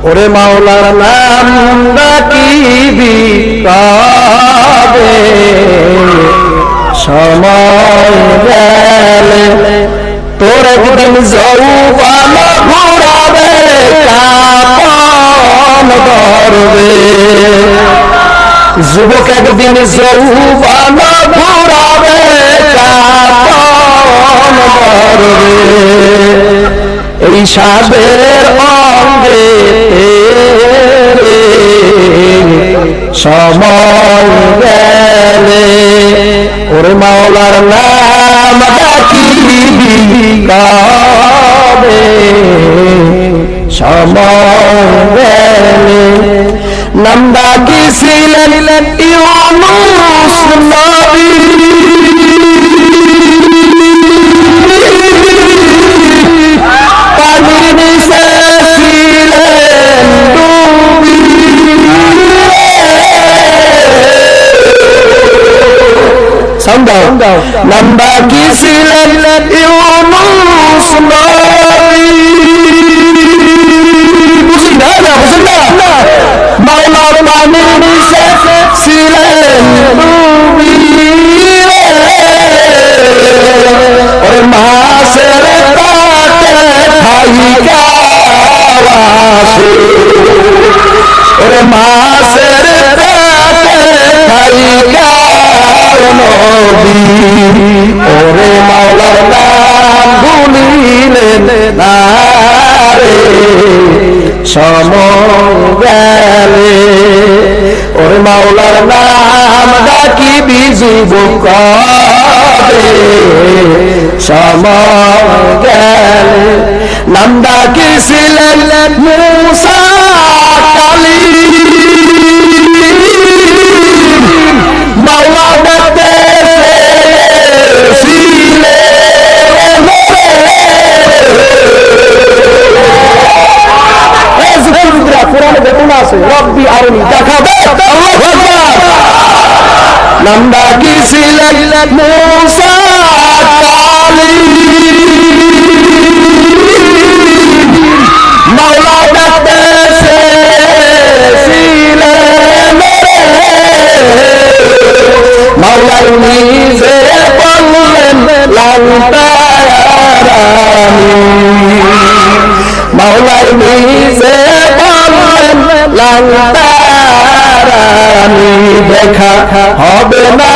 ওরে মাওলার নাম ডাকিবি কবে, সময় গেলে তোর একদিন যৌবন ঘুরাবে কাপন ধরবে। যুবক একদিন যৌবন ঘুরাবে কাপন ধরবে। এই সাদের অঙ্গে সময় গেলে ওরে মাওলার নাম ডাকিবি কবে, সময় গেলে। নাম ডাকিছিলেন ইউনূস নবী, পানির নিচে ছিলেন ডুবি। নাম ডাকিছিলেন ইউনূস নবী, মাওলার পানির নিচে ছিলেন ডুবি। ওরে মাছের পেটে থাইকা আসে, ওরে মাছের পেটে থাইকা নবী। ওরে মাওলার নাম ভুলিলেন না রে, সময় গেলে। ওরে মাওলার নাম ডাকিবি যুবক কবে, সময় গেলে। নাম ডাকিছিলেন মূসা কালীম, মাওলা ডাকতেছিলেন কোরআনে দেখুন আছে রব্বি আরনি দেখাবে। নাম ডাকিছিলেন মূসা কালীম, মাওলা ডাকতেছিলেন মাওলা নিজে বললেন লান্তায়ারানি, মাওলা নিজে বললেন লান্তায়ারানি। দেখা হবে না